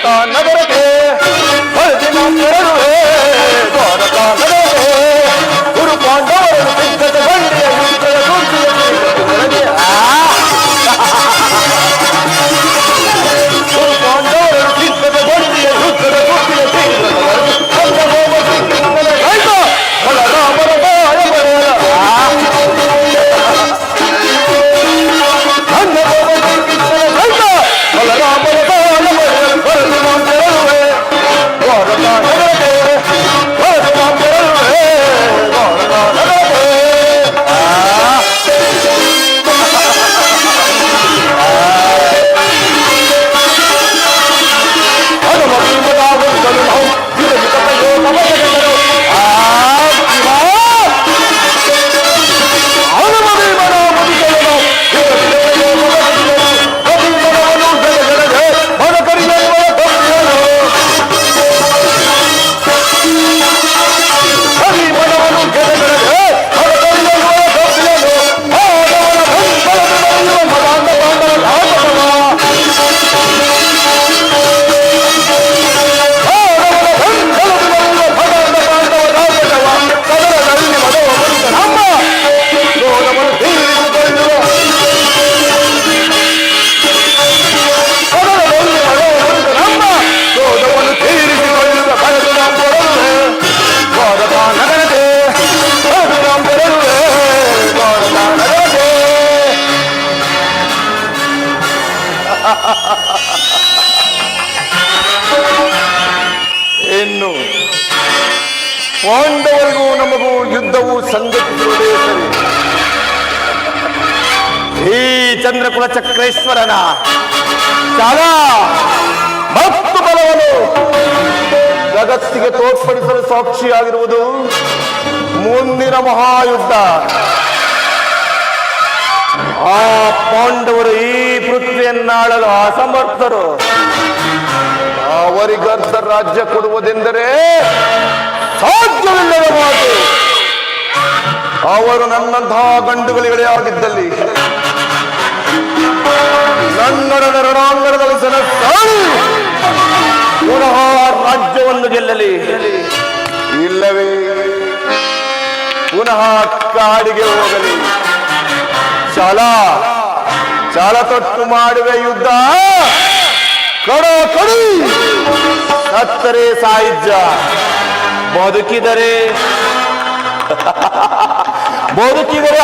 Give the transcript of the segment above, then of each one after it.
ದ್ವಾರಕಾ ನಗರಕ್ಕೆ ಹೊರದಿನ ತೆರಳುವೆ ದ್ವಾರಕಾ ನಗರಕ್ಕೆ ಗುರು ಪಾಂಡವರನ್ನು ಸಿದ್ಧತೆ ಬಂಡಿಯ ಯುದ್ಧದ ಸೂಚಿಯ ಗುರು ಪಾಂಡವರನ್ನು ಸಿದ್ಧತೆ ಬಂಡಿಯ ಯುದ್ಧದ ಸೂಚಿಯ ಬಲರಾಮರ ಬಾಯ ಬರೆಯಲ ಬಲರಾಮರ ಬಾಯ ಬರೆಯಲು ಬರೆದು ನಾವು ತೆರಳುವೆ ದ್ವಾರಕಾ ನಗರಕ್ಕೆ ಬರೆದು ನಾವು ತೆರಳುವೆ ದ್ವಾರಕಾ ನಗರಕ್ಕೆ ಹನುಮ ಭೀಮರಾವಂತನು ನಾವು ವಿರಮಿತತೆಯೋ ನಮಗೆದರು ಹನುಮ ಭೀಮರಾವಂತನು ನಾವು ವಿರಮಿತತೆಯೋ ನಮಗೆದರು ಕವಿಮನವನು ಜಗಜಗದೆ ಮನಕರಿಯನ್ನುವ ಕವಿಯನು ಕವಿಮನವನು ಜಗಜಗದೆ ಮನಕರಿಯನ್ನುವ ಕವಿಯನು ಮಾನವನ ಬಂಧನದ ನಡೆಯುವ ಮದಾಂಧ ಪಾಂಡವ ಲಾಭವ ಇನ್ನು ಪಾಂಡವರಿಗೂ ನಮಗೂ ಯುದ್ಧವು ಸಂಘಟಿಸುವುದೇ ಸರಿ. ಈ ಚಂದ್ರಕುಲ ಚಕ್ರೇಶ್ವರನ ಚಾಲ ಮತ್ತು ಬಲವನ್ನು ಜಗತ್ತಿಗೆ ತೋರ್ಪಡಿಸಲು ಸಾಕ್ಷಿಯಾಗಿರುವುದು ಮುಂದಿನ ಮಹಾಯುದ್ಧ. ಆ ಪಾಂಡವರು ಈ ಪೃಥ್ವಿಯನ್ನಾಳಲು ಅಸಮರ್ಥರು. ಅವರಿಗರ್ಧ ರಾಜ್ಯ ಕೊಡುವುದೆಂದರೆ ಸಾಧ್ಯವಿಲ್ಲದ ಮಾತು. ಅವರು ನನ್ನಂತಹ ಗಂಡುಗಳೇ ಆಗಿದ್ದಲ್ಲಿ ನನ್ನ ರಣಾಂಗಣದಲ್ಲಿ ಸನಸಾಗಿ ಪುನಃ ರಾಜ್ಯವನ್ನು ಗೆಲ್ಲಲಿ, ಇಲ್ಲವೇ ಪುನಃ ಕಾಡಿಗೆ ಹೋಗಲಿ. ಚಾಲ ತೊಟ್ಟು ಮಾಡುವೆ ಯುದ್ಧ. ಕಡಿ ಸತ್ತರೆ ಸಾಹಿತ್ಯ, ಬದುಕಿದರೆ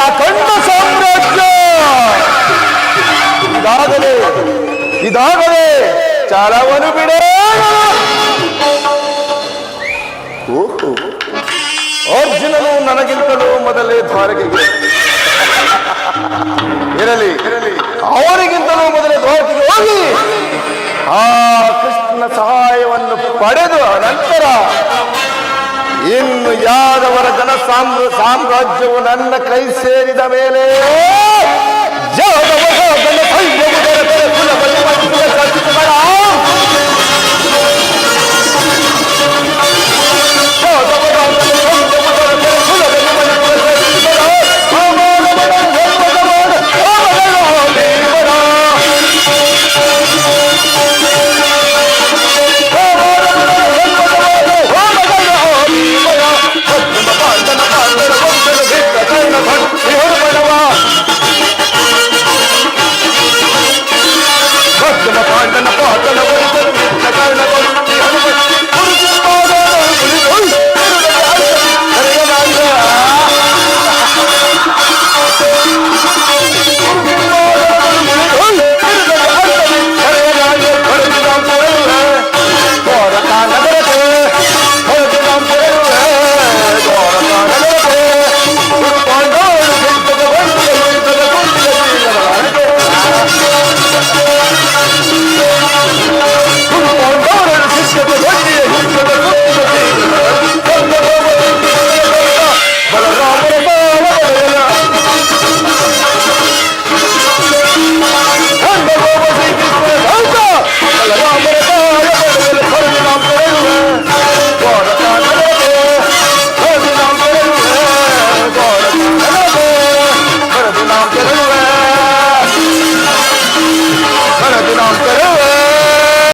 ಅಖಂಡ ಸಾಮ್ರಾಜ್ಯ. ಇದಾಗಲೇ ಚಾಲವನ್ನು ಬಿಡೇ. ಅರ್ಜುನನು ನನಗಿಂತಲೂ ಮೊದಲೇ ದ್ವಾರಕೆಗೆ ಇರಲಿ, ಅವರಿಗಿಂತಲೂ ಮೊದಲೇ ದ್ವಾರಕೆಗೆ ಹೋಗಿ ಆ ಕೃಷ್ಣನ ಸಹಾಯವನ್ನು ಪಡೆದು ನಂತರ ಇನ್ನು ಯಾದವರ ಸಾಮ್ರಾಜ್ಯವು ನನ್ನ ಕೈ ಸೇರಿದ ಮೇಲೆ ಯಾದವ